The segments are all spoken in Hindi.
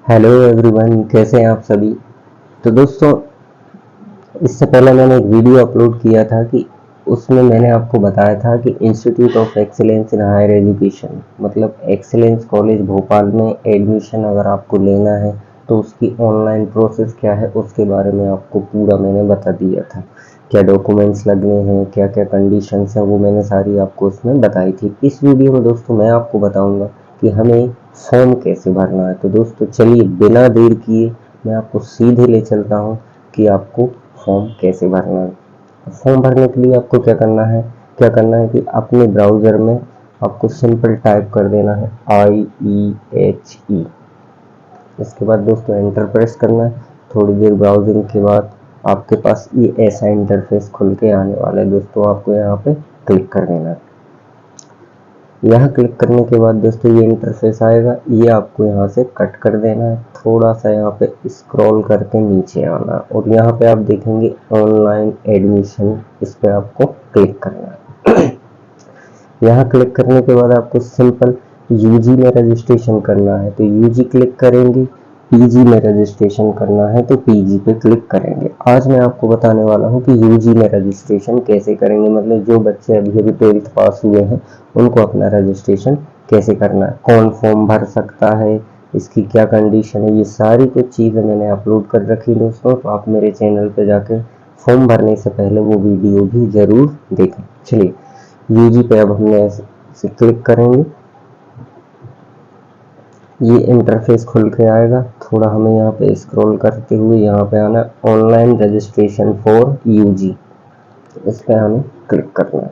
हेलो एवरीवन, कैसे हैं आप सभी। तो दोस्तों, इससे पहले मैंने एक वीडियो अपलोड किया था कि उसमें मैंने आपको बताया था कि institute of excellence in higher education मतलब एक्सीलेंस कॉलेज भोपाल में एडमिशन अगर आपको लेना है तो उसकी ऑनलाइन प्रोसेस क्या है उसके बारे में आपको पूरा मैंने बता दिया था। क्या डॉक्यूमेंट्स लगने हैं, क्या क्या कंडीशंस हैं, वो मैंने सारी आपको उसमें बताई थी। इस वीडियो में दोस्तों मैं आपको बताऊंगा कि हमें फॉर्म कैसे भरना है। तो दोस्तों चलिए बिना देर किए मैं आपको सीधे ले चलता हूँ कि आपको फॉर्म कैसे भरना है। फॉर्म भरने के लिए आपको क्या करना है कि अपने ब्राउज़र में आपको सिंपल टाइप कर देना है IEHE। इसके बाद दोस्तों एंटर प्रेस करना है। थोड़ी देर ब्राउजिंग के बाद आपके पास ये ऐसा इंटरफेस खुल के आने वाला है। दोस्तों आपको यहाँ पे क्लिक कर देना है। यहाँ क्लिक करने के बाद दोस्तों ये इंटरफेस आएगा, ये आपको यहाँ से कट कर देना है। थोड़ा सा यहाँ पे स्क्रॉल करके नीचे आना और यहाँ पे आप देखेंगे ऑनलाइन एडमिशन, इस पे आपको क्लिक करना है। यहाँ क्लिक करने के बाद आपको सिंपल यूजी में रजिस्ट्रेशन करना है तो यूजी क्लिक करेंगे, पीजी में रजिस्ट्रेशन करना है तो पीजी पे क्लिक करेंगे। आज मैं आपको बताने वाला हूँ कि यूजी में रजिस्ट्रेशन कैसे करेंगे, मतलब जो बच्चे अभी अभी 12th पास हुए हैं उनको अपना रजिस्ट्रेशन कैसे करना है, कौन फॉर्म भर सकता है, इसकी क्या कंडीशन है, ये सारी कुछ चीज़ें मैंने अपलोड कर रखी दोस्तों। तो आप मेरे चैनल पे जाके फॉर्म भरने से पहले वो वीडियो भी ज़रूर देखें। चलिए यूजी पे अब हमने ऐसे क्लिक करेंगे, ये इंटरफेस खुल के आएगा। थोड़ा हमें यहाँ पे स्क्रॉल करते हुए यहाँ पे आना ऑनलाइन रजिस्ट्रेशन फॉर यूजी, इस पे हमें क्लिक करना है।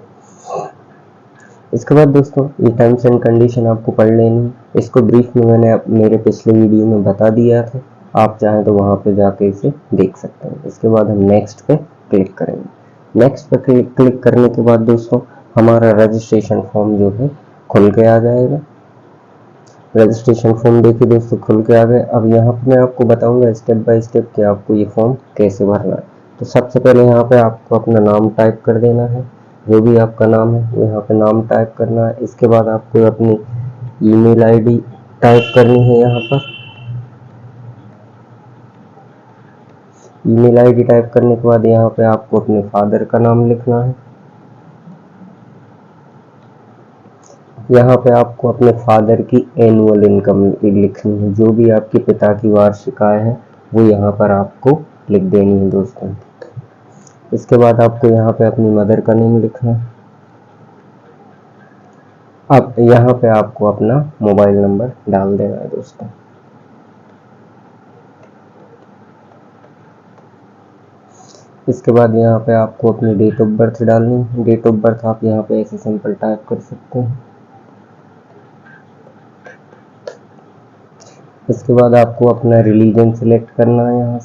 इसके बाद दोस्तों ये टर्म्स एंड कंडीशन आपको पढ़ लेनी है। इसको ब्रीफ में मैंने मेरे पिछले वीडियो में बता दिया था, आप चाहें तो वहाँ पे जाके इसे देख सकते हैं। इसके बाद हम नेक्स्ट पे क्लिक करेंगे। नेक्स्ट पे क्लिक करने के बाद दोस्तों हमारा रजिस्ट्रेशन फॉर्म जो है खुल के आ जाएगा। रजिस्ट्रेशन फॉर्म देखिए दोस्तों खुल के आ गए। अब यहाँ पे मैं आपको बताऊंगा स्टेप बाय स्टेप कि आपको ये फॉर्म कैसे भरना है। तो सबसे पहले यहाँ पे आपको अपना नाम टाइप कर देना है, जो भी आपका नाम है वो यहाँ पे नाम टाइप करना है। इसके बाद आपको अपनी ईमेल आईडी टाइप करनी है। यहाँ पर ईमेल आईडी टाइप करने के बाद यहाँ पे आपको अपने फादर का नाम लिखना है। यहाँ पे आपको अपने फादर की एनुअल इनकम लिखनी है, जो भी आपके पिता की वार्षिक आय है वो यहाँ पर आपको लिख देनी है दोस्तों। इसके बाद आपको यहाँ पे अपनी मदर का नेम लिखना है। अब यहाँ पे आपको अपना मोबाइल नंबर डाल देना है दोस्तों। इसके बाद यहाँ पे आपको अपनी डेट ऑफ बर्थ डालनी है। डेट ऑफ बर्थ आप यहाँ पे ऐसे सिंपल टाइप कर सकते हैं। इसके बाद आपको अपना रिलीजन सिलेक्ट करना है।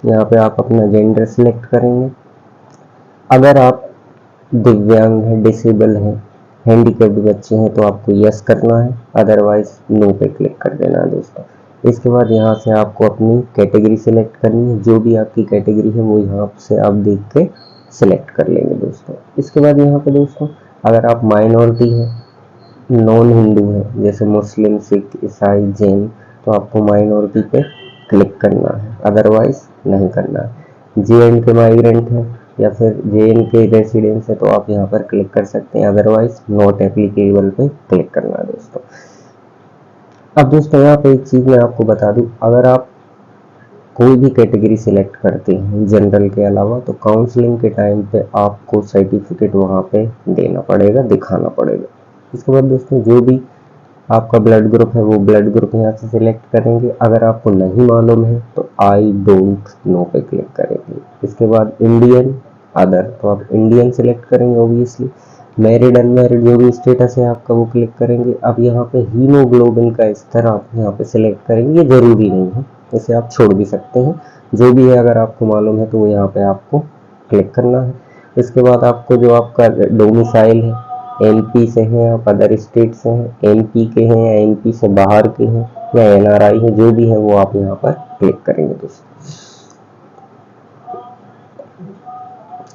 यहाँ पे आप अपना जेंडर सिलेक्ट करेंगे। अगर आप दिव्यांग हैं, डिसेबल हैं, हैंडीकैप्ड बच्चे हैं तो आपको यस करना है, अदरवाइज नो पे क्लिक कर देना है दोस्तों। इसके बाद यहाँ से आपको अपनी कैटेगरी सिलेक्ट करनी है, जो भी आपकी कैटेगरी है वो यहाँ से आप देख के सिलेक्ट कर लेंगे दोस्तों। इसके बाद यहाँ पे दोस्तों अगर आप माइनॉरिटी हैं, नॉन हिंदू है जैसे मुस्लिम, सिख, ईसाई, जैन, तो आपको माइनॉरिटी पे क्लिक करना है, अदरवाइज नहीं करना है। JN के माइग्रेंट है या फिर JN के रेसिडेंस है तो आप यहाँ पर क्लिक कर सकते हैं, अदरवाइज नॉट एप्लीकेबल पे क्लिक करना है दोस्तों। अब दोस्तों यहाँ पे एक चीज़ मैं आपको बता दूँ, अगर आप कोई भी कैटेगरी सिलेक्ट करते हैं जनरल के अलावा तो काउंसलिंग के टाइम पे आपको सर्टिफिकेट वहाँ पे देना पड़ेगा, दिखाना पड़ेगा। इसके बाद दोस्तों जो भी आपका ब्लड ग्रुप है वो ब्लड ग्रुप यहाँ से सिलेक्ट करेंगे। अगर आपको नहीं मालूम है तो आई डोंट नो पे क्लिक करेंगे। इसके बाद इंडियन, अदर, तो आप इंडियन सिलेक्ट करेंगे ऑब्वियसली। मैरिड अनमैरिड जो भी स्टेटस है आपका वो क्लिक करेंगे। अब यहाँ पे हीमोग्लोबिन का स्तर आप यहाँ पे सिलेक्ट करेंगे, ये जरूरी नहीं है, इसे आप छोड़ भी सकते हैं। जो भी है अगर आपको मालूम है तो वो यहाँ पे आपको क्लिक करना है। इसके बाद आपको जो आपका डोमिसाइल है, MP से हैं आप, अदर स्टेट से हैं, MP के हैं या MP से बाहर के हैं या NRI है, जो भी है वो आप यहाँ पर क्लिक करेंगे दोस्तों।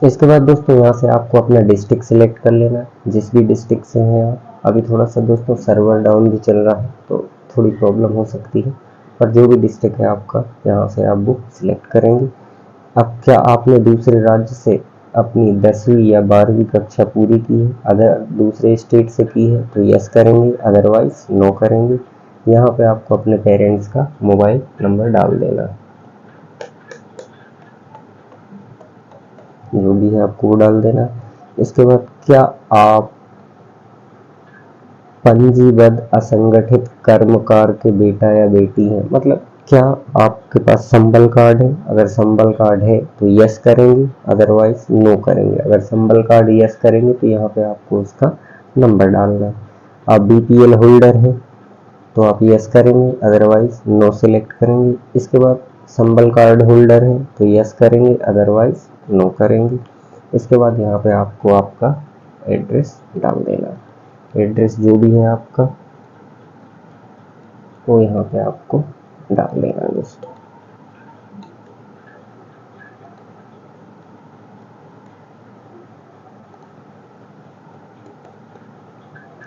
इसके बाद दोस्तों यहाँ से आपको अपना डिस्ट्रिक्ट सिलेक्ट कर लेना है, जिस भी डिस्ट्रिक्ट से हैं आप। अभी थोड़ा सा दोस्तों सर्वर डाउन भी चल रहा है तो थोड़ी प्रॉब्लम हो सकती है, पर जो भी डिस्ट्रिक्ट है आपका यहाँ से आप वो सिलेक्ट करेंगे। अब क्या आपने दूसरे राज्य से अपनी 10वीं या 12वीं कक्षा पूरी की है? अगर दूसरे स्टेट से की है तो यस करेंगे, अदरवाइज नो करेंगे। यहाँ पे आपको अपने पेरेंट्स का मोबाइल नंबर डाल देना है, जो भी है आपको वो डाल देना है। इसके बाद क्या आप पंजीबद्ध असंगठित कर्मकार के बेटा या बेटी हैं? मतलब क्या आपके पास संबल कार्ड है? अगर संबल कार्ड है तो यस करेंगे, अदरवाइज नो करेंगे। अगर संबल कार्ड यस करेंगे तो यहाँ पे आपको उसका नंबर डालना है। आप बीपीएल होल्डर हैं तो आप यस करेंगे, अदरवाइज नो सिलेक्ट करेंगे। इसके बाद संबल कार्ड होल्डर हैं तो यस करेंगे, अदरवाइज नो करेंगे। इसके बाद यहाँ पे आपको आपका एड्रेस डाल देना है। एड्रेस जो भी है आपका वो यहाँ पे आपको डाल देना है दोस्तों।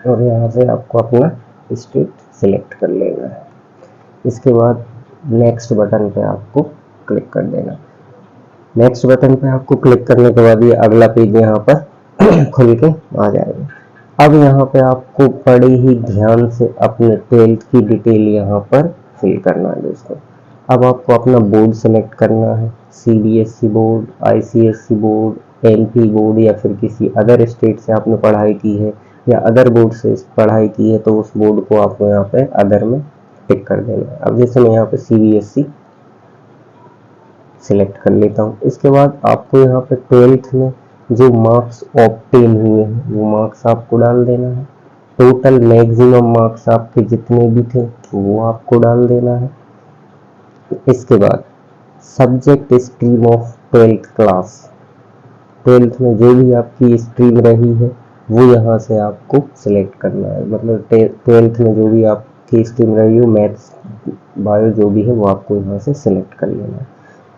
और यहाँ से आपको अपना स्टेट सिलेक्ट कर लेना है। इसके बाद नेक्स्ट बटन पे आपको क्लिक कर देना। नेक्स्ट बटन पे आपको क्लिक करने के बाद ये अगला पेज यहाँ पर खुल के आ जाएगा। अब यहाँ पे आपको बड़े ही ध्यान से अपने 12th की डिटेल यहाँ पर फिल करना है दोस्तों। अब आपको अपना बोर्ड सेलेक्ट करना है, CBSE board, ICSE board, MP board या फिर किसी अदर स्टेट से आपने पढ़ाई की है या अदर बोर्ड से पढ़ाई की है तो उस बोर्ड को आपको यहाँ पे अदर में टिक कर देना है। अब जैसे मैं यहाँ पे सीबीएसई सिलेक्ट कर लेता हूँ। इसके बाद आपको यहाँ पे 12th में जो मार्क्स ऑब्टेन हुए हैं वो मार्क्स आपको डाल देना है। टोटल मैक्सिमम मार्क्स आपके जितने भी थे वो आपको डाल देना है। इसके बाद subject stream of 12th class, 12th में जो भी आपकी स्ट्रीम रही है वो यहाँ से आपको सिलेक्ट करना है। मतलब 12th में जो भी आपकी स्ट्रीम रही हो, मैथ्स बायो जो भी है वो आपको यहाँ से सिलेक्ट कर लेना है।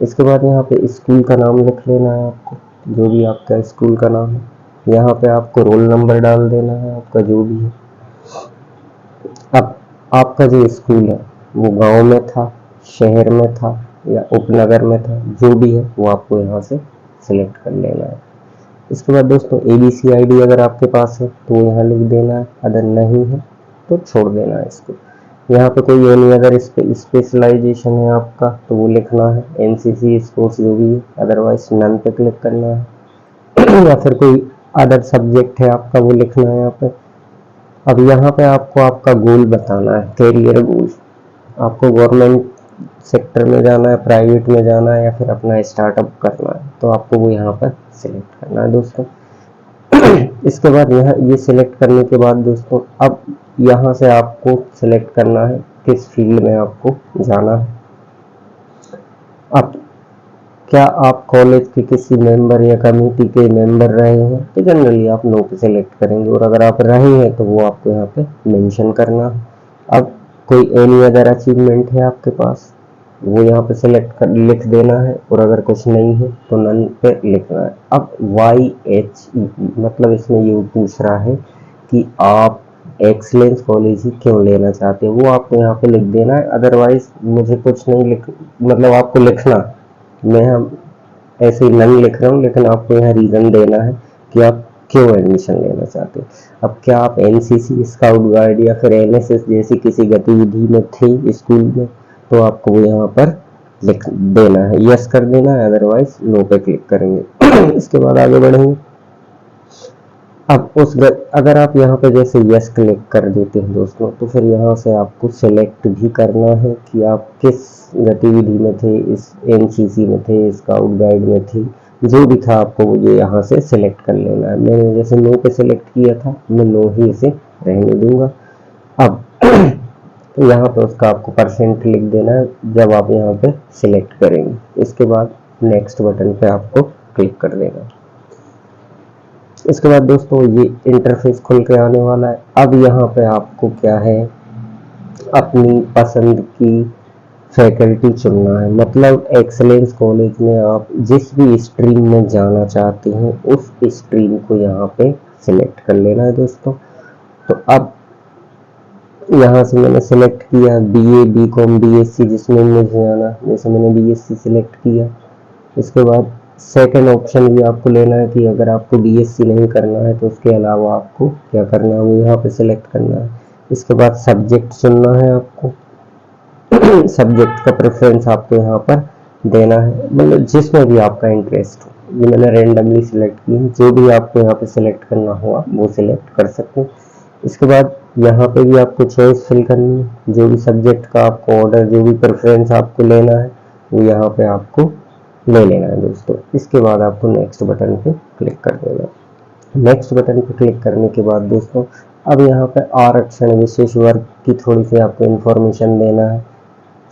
इसके बाद यहाँ पे स्कूल का नाम लिख लेना है आपको, जो भी आपका स्कूल का नाम है। यहाँ पे आपको रोल नंबर डाल देना है आपका जो भी है। अब आपका जो स्कूल है वो गांव में था, शहर में था या उपनगर में था, जो भी है वो आपको यहाँ से सिलेक्ट कर लेना है। इसके बाद दोस्तों एबीसी आईडी अगर आपके पास है तो यहाँ लिख देना है, अगर नहीं है तो छोड़ देना है इसको। यहाँ पे कोई एनी अदर स्पेशलाइजेशन है आपका तो वो लिखना है, एनसीसी स्पोर्ट्स जो भी है, अदरवाइज नन पे क्लिक करना है या फिर कोई अदर सब्जेक्ट है आपका वो लिखना है यहाँ पे। अब यहाँ पे आपको आपका गोल बताना है, कैरियर गोल। आपको गवर्नमेंट सेक्टर में जाना है, प्राइवेट में जाना है या फिर अपना स्टार्टअप करना है, तो आपको वो यहाँ पर सिलेक्ट करना है दोस्तों। इसके बाद यहाँ ये सिलेक्ट करने के बाद दोस्तों अब यहाँ से आपको सिलेक्ट करना है किस फील्ड में आपको जाना है। अब क्या आप कॉलेज के किसी मेंबर या कमेटी के मेंबर रहे हैं तो जनरली आप नो पे सिलेक्ट करेंगे, और अगर आप रहे हैं तो वो आपको यहाँ पे मेंशन करना है। अब कोई एनी अदर अचीवमेंट है आपके पास वो यहाँ पे सिलेक्ट कर लिख देना है, और अगर कुछ नहीं है तो नन पे लिखना है। अब YHE मतलब इसमें ये पूछ रहा है कि आप एक्सीलेंस कॉलेज ही क्यों लेना चाहते हैं, वो आपको यहाँ पे लिख देना है। अदरवाइज मुझे कुछ नहीं लिख, मतलब आपको लिखना, मैं ऐसे ही नन लिख रहा हूँ, लेकिन आपको यहाँ रीजन देना है कि आप क्यों एडमिशन लेना चाहते हैं। अब क्या आप एनसीसी, स्काउट गाइड या फिर एनएसएस जैसी किसी गतिविधि में थे स्कूल में तो आपको वो यहाँ पर लिख देना है, यस कर देना है, अदरवाइज नो पे क्लिक करेंगे। इसके बाद आगे बढ़ेंगे। अब अगर आप यहाँ पे जैसे यस क्लिक कर देते हैं दोस्तों तो फिर यहाँ से आपको सिलेक्ट भी करना है कि आप किस गतिविधि में थे, इस एनसीसी में थे, स्काउट गाइड में थे, जो भी था आपको ये यहाँ से सिलेक्ट कर लेना है। मैंने जैसे नो पे सिलेक्ट किया था, मैं नो ही इसे रहने दूंगा। अब यहाँ पे उसका आपको परसेंट लिख देना है जब आप यहाँ पे सिलेक्ट करेंगे। इसके बाद नेक्स्ट बटन पे आपको क्लिक कर देना। इसके बाद दोस्तों ये इंटरफेस खुल के आने वाला है। अब यहाँ पे आपको क्या है, अपनी पसंद की फैकल्टी चुनना है। मतलब एक्सीलेंस कॉलेज में आप जिस भी स्ट्रीम में जाना चाहते हैं उस स्ट्रीम को यहाँ पे सिलेक्ट कर लेना है दोस्तों। तो अब यहाँ से मैंने सेलेक्ट किया BA BCom BSc जिसमें मुझे जाना, जैसे मैंने BSc सेलेक्ट किया। इसके बाद सेकंड ऑप्शन भी आपको लेना है कि अगर आपको BSc नहीं करना है तो उसके अलावा आपको क्या करना है वो यहाँ पे सिलेक्ट करना है। इसके बाद सब्जेक्ट चुनना है आपको सब्जेक्ट का प्रेफरेंस आपको यहाँ पर देना है, मतलब जिसमें भी आपका इंटरेस्ट हो। ये मैंने रेंडमली सिलेक्ट की है, जो भी आपको यहाँ पे सिलेक्ट करना होगा वो सिलेक्ट कर सकते हैं। इसके बाद यहाँ पे भी आपको चॉइस फिल करनी है, जो भी सब्जेक्ट का आपको ऑर्डर, जो भी प्रेफरेंस आपको लेना है वो यहाँ पे आपको ले लेना है दोस्तों। इसके बाद आपको नेक्स्ट बटन पे क्लिक कर देना है। नेक्स्ट बटन पे क्लिक करने के बाद दोस्तों अब यहाँ पे आरक्षण विशेष वर्ग की थोड़ी सी आपको इंफॉर्मेशन देना है।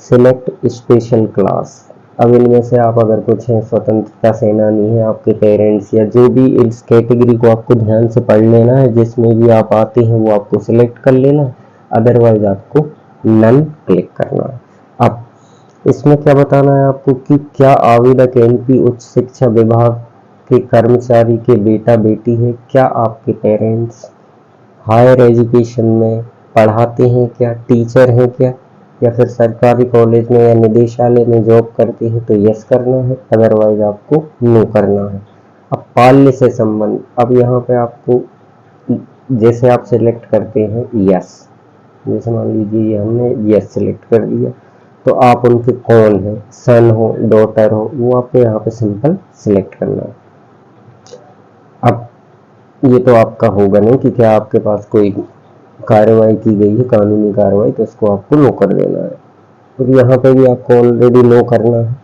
सिलेक्ट स्पेशल क्लास, अब इनमें से आप अगर कुछ हैं स्वतंत्रता सेनानी है, आपके पेरेंट्स या जो भी इस कैटेगरी को आपको ध्यान से पढ़ लेना है, जिसमें भी आप आते हैं वो आपको सिलेक्ट कर लेना है, अदरवाइज आपको नन क्लिक करना है। अब इसमें क्या बताना है आपको कि क्या आवेदक एमपी उच्च शिक्षा विभाग के कर्मचारी के बेटा बेटी है, क्या आपके पेरेंट्स हायर एजुकेशन में पढ़ाते हैं, क्या टीचर हैं क्या, या फिर सरकारी कॉलेज में या निदेशालय में जॉब करते हैं तो यस करना है, अदरवाइज आपको नो करना है। अब बाल्य से संबंध, अब यहाँ पे आपको जैसे आप सिलेक्ट करते हैं यस, जैसे मान लीजिए हमने यस सिलेक्ट कर दिया तो आप उनके कौन है, सन हो डॉटर हो, वो आपको यहाँ पे सिंपल सिलेक्ट करना है। अब ये तो आपका होगा नहीं कि क्या आपके पास कोई कार्रवाई की गई है, कानूनी कार्रवाई, तो इसको आपको नो कर देना है। तो यहाँ पे भी आपको ऑलरेडी नो करना है,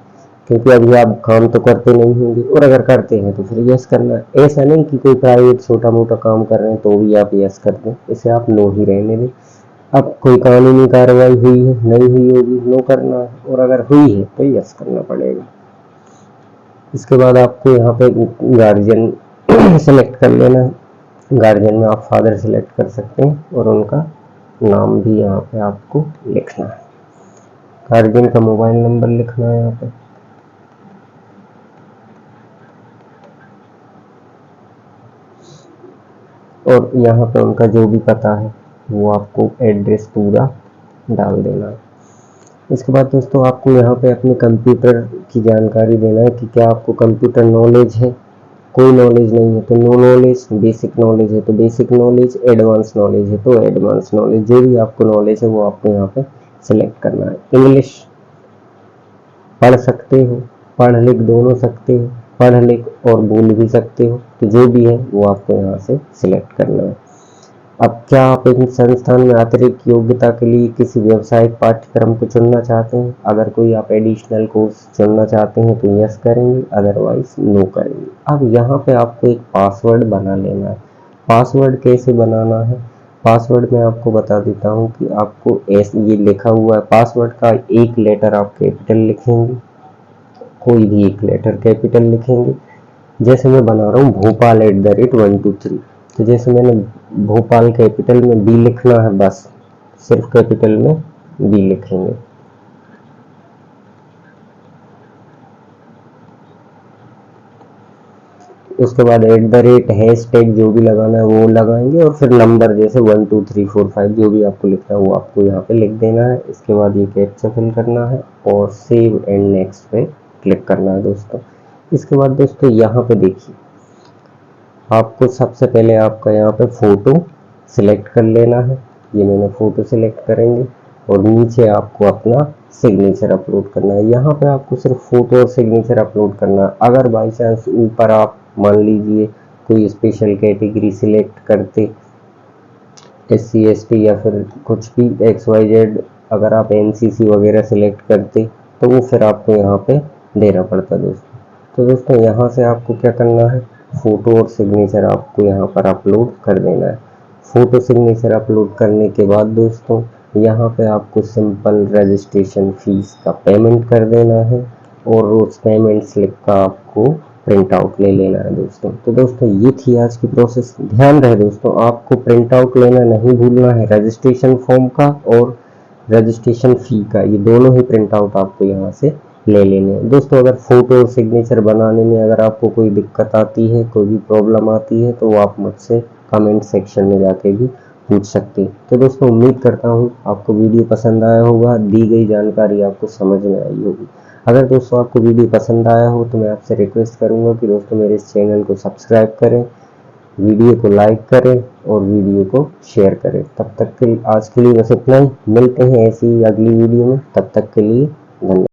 क्योंकि अभी आप काम तो करते नहीं होंगे, और अगर करते हैं तो फिर यस करना है। ऐसा नहीं कि कोई प्राइवेट छोटा मोटा काम कर रहे हैं तो भी आप यस कर दें, इसे आप नो ही रहने दें। अब कोई कानूनी कार्रवाई हुई है, नहीं हुई होगी, नो करना है, और अगर हुई है तो यस करना पड़ेगा। इसके बाद आपको यहाँ पे गार्जियन सेलेक्ट कर लेना है। गार्जियन में आप फादर सेलेक्ट कर सकते हैं और उनका नाम भी यहाँ पे आपको लिखना है। गार्जियन का मोबाइल नंबर लिखना है यहाँ पे। और यहाँ पे उनका जो भी पता है वो आपको एड्रेस पूरा डाल देना है। इसके बाद दोस्तों आपको यहाँ पे अपने कंप्यूटर की जानकारी देना है कि क्या आपको कंप्यूटर नॉलेज है, कोई नॉलेज नहीं है तो नो नॉलेज, बेसिक नॉलेज है तो बेसिक नॉलेज, एडवांस नॉलेज है तो एडवांस नॉलेज, जो भी आपको नॉलेज है वो आपको यहाँ पे सिलेक्ट करना है। इंग्लिश पढ़ सकते हो, पढ़ लिख दोनों सकते हो, पढ़ लिख और बोल भी सकते हो, तो जो भी है वो आपको यहाँ से सिलेक्ट करना है। अब क्या आप इन संस्थान में अतिरिक्त योग्यता के लिए किसी व्यावसायिक पाठ्यक्रम को चुनना चाहते हैं? अगर कोई आप एडिशनल कोर्स चुनना चाहते हैं तो यस करेंगे, अदरवाइज नो करेंगे। अब यहाँ पे आपको एक पासवर्ड बना लेना है। पासवर्ड कैसे बनाना है, पासवर्ड में आपको बता देता हूँ कि आपको ऐसे ये लिखा हुआ है, पासवर्ड का एक लेटर आप कैपिटल लिखेंगे, कोई भी एक लेटर कैपिटल लिखेंगे। जैसे मैं बना रहा हूँ भोपाल @123, तो जैसे मैंने भोपाल कैपिटल में बी लिखना है, बस सिर्फ कैपिटल में बी लिखेंगे। उसके बाद @ जो भी लगाना है वो लगाएंगे, और फिर नंबर जैसे 1 2 3 4 5 जो भी आपको लिखना है वो आपको यहाँ पे लिख देना है। इसके बाद ये कैप्चा फिल करना है और सेव एंड नेक्स्ट पे क्लिक करना है दोस्तों। इसके बाद दोस्तों यहाँ पे देखिए, आपको सबसे पहले आपका यहाँ पे फोटो सिलेक्ट कर लेना है। ये मैंने फोटो सिलेक्ट करेंगे और नीचे आपको अपना सिग्नेचर अपलोड करना है। यहाँ पे आपको सिर्फ फोटो और सिग्नेचर अपलोड करना है। अगर बाई चांस ऊपर आप मान लीजिए कोई स्पेशल कैटेगरी सिलेक्ट करते, SC ST या फिर कुछ भी XYZ, अगर आप NCC वगैरह सिलेक्ट करते तो वो फिर आपको यहाँ पे देना पड़ता दोस्तों। तो दोस्तों यहाँ से आपको क्या करना है, फोटो और सिग्नेचर आपको यहाँ पर अपलोड कर देना है। फोटो सिग्नेचर अपलोड करने के बाद दोस्तों यहाँ पे आपको सिंपल रजिस्ट्रेशन फीस का पेमेंट कर देना है और उस पेमेंट स्लिप का आपको प्रिंट आउट ले लेना है दोस्तों। तो दोस्तों ये थी आज की प्रोसेस। ध्यान रहे दोस्तों, आपको प्रिंट आउट लेना नहीं भूलना है, रजिस्ट्रेशन फॉर्म का और रजिस्ट्रेशन फी का, ये दोनों ही प्रिंट आउट आपको यहाँ से ले लेने हैं दोस्तों। अगर फोटो और सिग्नेचर बनाने में अगर आपको कोई दिक्कत आती है, कोई भी प्रॉब्लम आती है, तो वो आप मुझसे कमेंट सेक्शन में जाके भी पूछ सकते हैं। तो दोस्तों उम्मीद करता हूँ आपको वीडियो पसंद आया होगा, दी गई जानकारी आपको समझ में आई होगी। अगर दोस्तों आपको वीडियो पसंद आया हो तो मैं आपसे रिक्वेस्ट करूँगा कि दोस्तों मेरे इस चैनल को सब्सक्राइब करें, वीडियो को लाइक करें और वीडियो को शेयर करें। तब तक के लिए आज के लिए बस इतना ही, मिलते हैं ऐसी ही अगली वीडियो में, तब तक के लिए धन्यवाद।